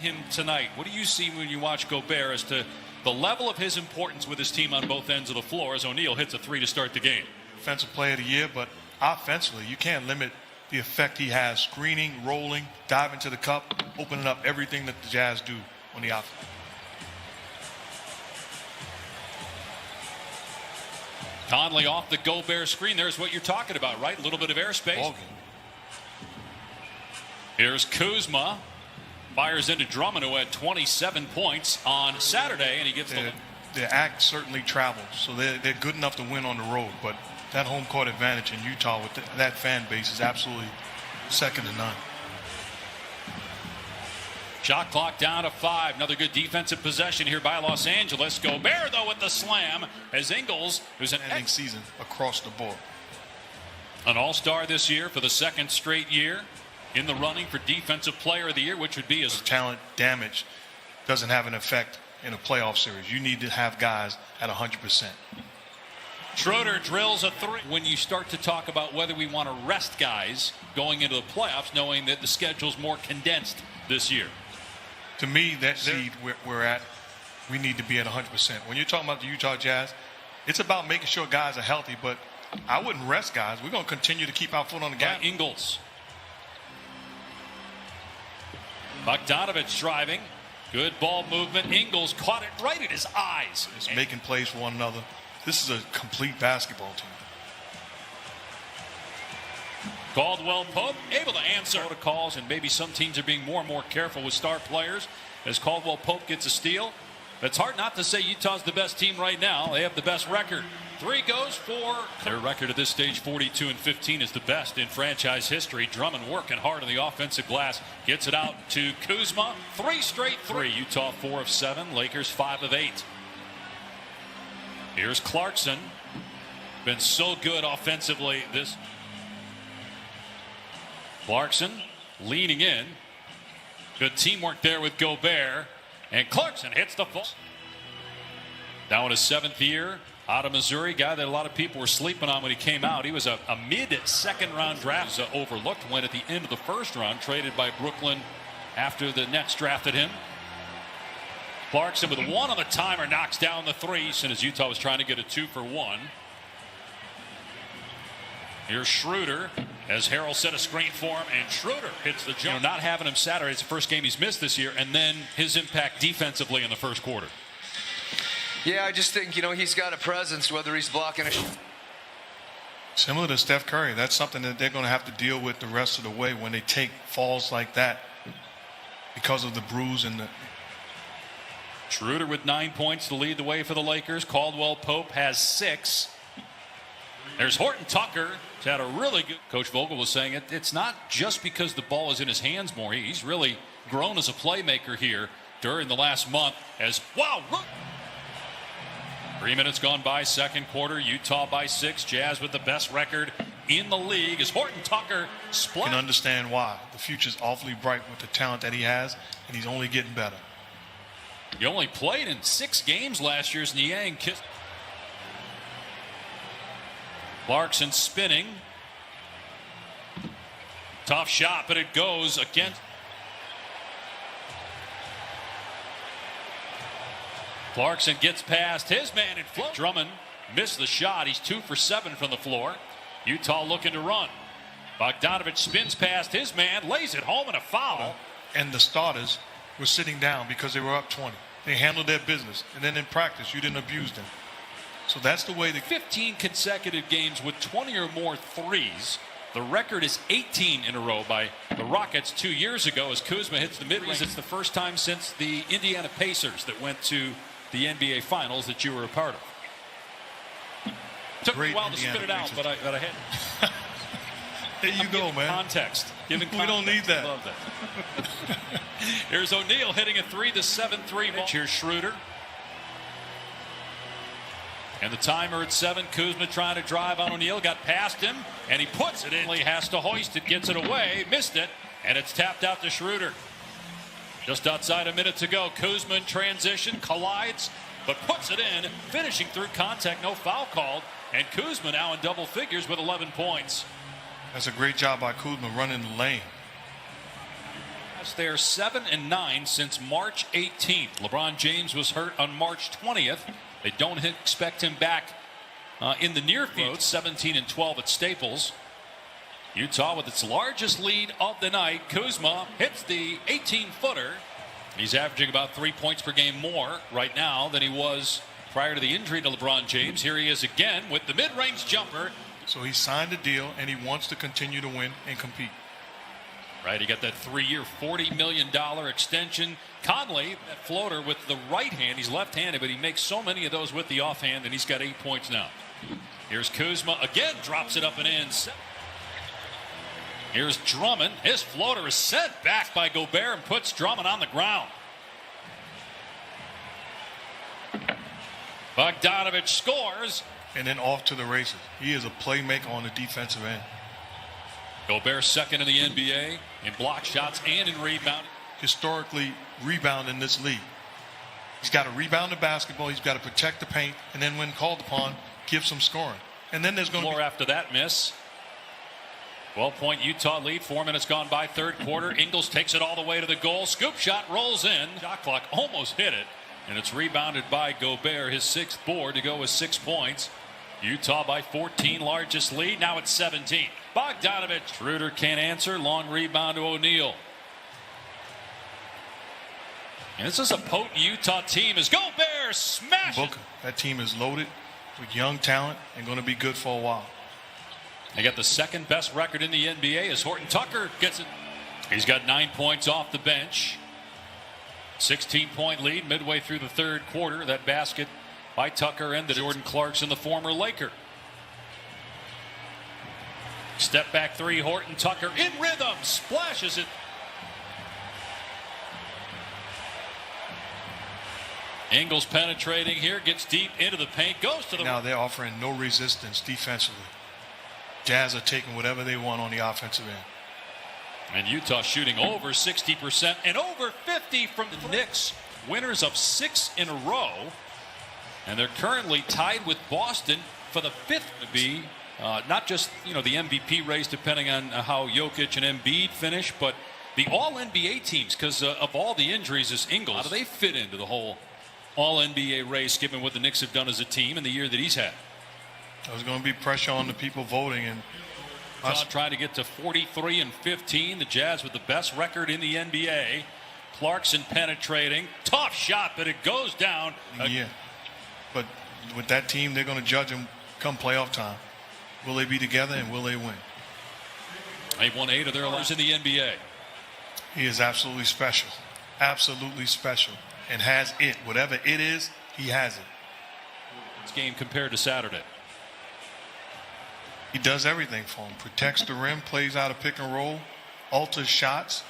him tonight? What do you see when you watch Gobert as to the level of his importance with his team on both ends of the floor as O'Neal hits a three to start the game? Defensive player of the year, but offensively, you can't limit the effect he has. Screening, rolling, diving to the cup, opening up everything that the Jazz do on the offense. Conley off the Gobert screen. There's what you're talking about, right? A little bit of airspace. Here's Kuzma. Fires into Drummond, who had 27 points on Saturday, and he gets their act certainly travels, so they're good enough to win on the road, but that home court advantage in Utah with that fan base is absolutely second to none. Shot clock down to 5. Another good defensive possession here by Los Angeles. Gobert, though, with the slam as Ingles, who's an ending season across the board. An all-star this year for the second straight year. In the running for Defensive Player of the Year, which would be his talent damage doesn't have an effect in a playoff series. You need to have guys at 100%. Schroeder drills a three. When you start to talk about whether we want to rest guys going into the playoffs, knowing that the schedule's more condensed this year. To me, that seed we're at, we need to be at 100%. When you're talking about the Utah Jazz, it's about making sure guys are healthy, but I wouldn't rest guys. We're going to continue to keep our foot on the gas. Ingles. Bogdanovich driving. Good ball movement. Ingles caught it right in his eyes. Just making plays for one another. This is a complete basketball team. Caldwell Pope able to answer calls, and maybe some teams are being more and more careful with star players as Caldwell Pope gets a steal. It's hard not to say Utah's the best team right now. They have the best record. Three goes for their record at this stage. 42-15 is the best in franchise history. Drummond working hard on the offensive glass. Gets it out to Kuzma. Three straight three. Utah 4 of 7. Lakers 5 of 8. Here's Clarkson. Been so good offensively this. Clarkson leaning in. Good teamwork there with Gobert. And Clarkson hits the full. Now in his 7th year out of Missouri, guy that a lot of people were sleeping on when he came out. He was a mid-second round draft. Overlooked, went at the end of the first round, traded by Brooklyn after the Nets drafted him. Clarkson with 1 on the timer knocks down the three, and as Utah was trying to get a 2 for 1. Here's Schroeder as Harrell set a screen for him, and Schroeder hits the jump. Not having him Saturday, it's the first game he's missed this year, and then his impact defensively in the first quarter. Yeah, I just think, he's got a presence, whether he's blocking a shot. Similar to Steph Curry, that's something that they're going to have to deal with the rest of the way when they take falls like that because of the bruise and the. Schroeder with 9 points to lead the way for the Lakers. Caldwell Pope has 6. There's Horton Tucker. He's had a really good. Coach Vogel was saying it's not just because the ball is in his hands more. He's really grown as a playmaker here during the last month. As 3 minutes gone by, second quarter. Utah by 6. Jazz with the best record in the league as Horton Tucker split. You can understand why. The future's awfully bright with the talent that he has, and he's only getting better. He only played in 6 games last year as Niang kissed. Clarkson spinning. Tough shot, but it goes against. Clarkson gets past his man and float. Drummond missed the shot. He's 2 for 7 from the floor. Utah looking to run. Bogdanovich spins past his man, lays it home, and a foul. And the starters were sitting down because they were up 20. They handled their business. And then in practice, you didn't abuse them. So that's the way. 15 consecutive games with 20 or more threes. The record is 18 in a row by the Rockets 2 years ago as Kuzma hits the mid-range. It's the first time since the Indiana Pacers that went to the NBA Finals that you were a part of. Took me a while to spit it out, but I had. There you go, man. Context. We don't need that. Love that. Here's O'Neal hitting a 3, the 7-3 ball. Here's Schroeder. And the timer at 7. Kuzma trying to drive on O'Neal. Got past him, and he puts it in. He has to hoist it, gets it away, missed it, and it's tapped out to Schroeder. Just outside a minute to go. Kuzma in transition, collides, but puts it in, finishing through contact, no foul called. And Kuzma now in double figures with 11 points. That's a great job by Kuzma running the lane. They're 7-9 since March 18th. LeBron James was hurt on March 20th. They don't expect him back in the near future. 17-12 at Staples. Utah with its largest lead of the night. Kuzma hits the 18-footer. He's averaging about 3 points per game more right now than he was prior to the injury to LeBron James. Here he is again with the mid-range jumper. So he signed a deal and he wants to continue to win and compete. Right, he got that 3-year, $40 million extension. Conley, that floater with the right hand. He's left-handed, but he makes so many of those with the offhand, and he's got 8 points now. Here's Kuzma again, drops it up and in. Here's Drummond. His floater is sent back by Gobert and puts Drummond on the ground. Bogdanovich scores. And then off to the races. He is a playmaker on the defensive end. Gobert second in the NBA in block shots and in rebound. Historically, rebound in this league. He's got to rebound the basketball. He's got to protect the paint. And then when called upon, give some scoring. And then there's going to be... after that miss. 12-point Utah lead. 4 minutes gone by, third quarter. Ingles takes it all the way to the goal. Scoop shot rolls in. Shot clock almost hit it. And it's rebounded by Gobert, his 6th board to go with 6 points. Utah by 14, largest lead. Now it's 17. Bogdanovich. Schroeder can't answer. Long rebound to O'Neal. And this is a potent Utah team as Gobert smashes. Booker. That team is loaded with young talent and going to be good for a while. They got the second best record in the NBA as Horton Tucker gets it. He's got 9 points off the bench. 16-point lead midway through the third quarter. That basket by Tucker and the Jordan Clarkson, the former Laker. Step back three, Horton Tucker in rhythm, splashes it. Ingles penetrating here, gets deep into the paint, goes to the... Now they're offering no resistance defensively. Jazz are taking whatever they want on the offensive end. And Utah shooting over 60% and over 50 from the Knicks. Winners of 6 in a row. And they're currently tied with Boston for the 5th to be not just, the MVP race depending on how Jokic and Embiid finish, but the all-NBA teams, because of all the injuries is Ingles. How do they fit into the whole all-NBA race given what the Knicks have done as a team in the year that he's had? There's going to be pressure on the people voting, and trying to get to 43-15. The Jazz with the best record in the NBA. Clarkson penetrating, tough shot, but it goes down. Yeah, but with that team, they're going to judge them come playoff time. Will they be together and will they win? They've won 8 of their last in the NBA. He is absolutely special, and has it. Whatever it is, he has it. This game compared to Saturday. He does everything for him. Protects the rim, plays out a pick and roll, alters shots.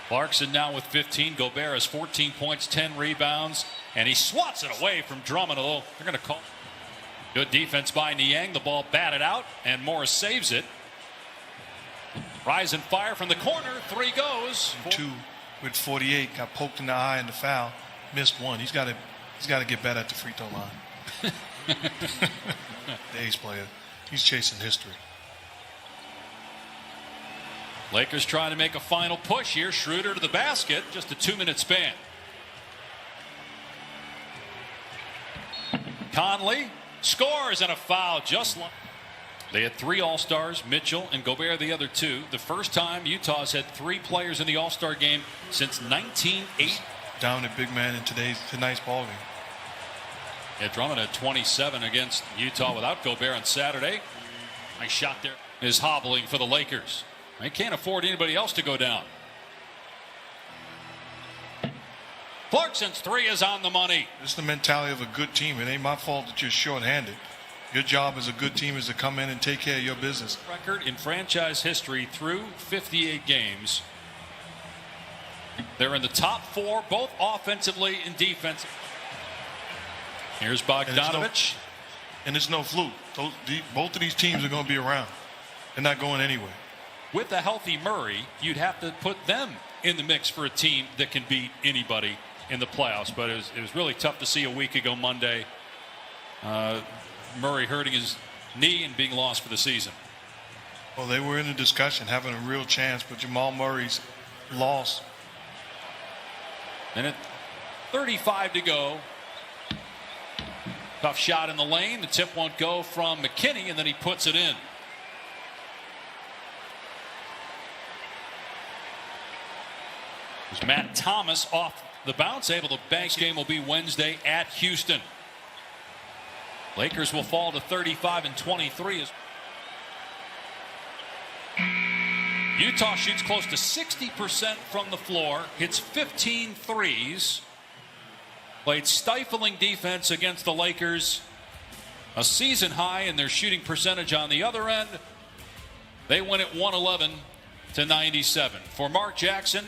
Clarkson now with 15. Gobert has 14 points, 10 rebounds, and he swats it away from Drummond, although they're going to call. Good defense by Niang. The ball batted out, and Morris saves it. Rise and fire from the corner. 3 goes. 2 with 48. Got poked in the eye in the foul. Missed 1. He's got to get better at the free throw line. The ace player. He's chasing history. Lakers trying to make a final push here. Schroeder to the basket. Just a 2-minute span. Conley scores and a foul just like. They had 3 All-Stars, Mitchell and Gobert the other 2. The first time Utah's had 3 players in the All-Star game since 1980. Dominant big man in tonight's ball game. Yeah, Drummond had 27 against Utah without Gobert on Saturday. Nice shot there. Is hobbling for the Lakers. They can't afford anybody else to go down. Clarkson's 3 is on the money. This is the mentality of a good team. It ain't my fault that you're short-handed. Your job as a good team is to come in and take care of your business. Record in franchise history through 58 games. They're in the top 4, both offensively and defensively. Here's Bogdanovich. And it's no fluke. Both of these teams are going to be around. They're not going anywhere. With a healthy Murray, you'd have to put them in the mix for a team that can beat anybody in the playoffs. But it was really tough to see a week ago Monday. Murray hurting his knee and being lost for the season. Well, they were in a discussion, having a real chance, but Jamal Murray's loss And at 35 to go. Tough shot in the lane. The tip won't go from McKinney, and then he puts it in. There's Matt Thomas off the bounce, able to bank. Game will be Wednesday at Houston. Lakers will fall to 35 and 23. Utah shoots close to 60% from the floor, hits 15 threes. Played stifling defense against the Lakers. A season high in their shooting percentage on the other end. They win it 111 to 97. For Mark Jackson,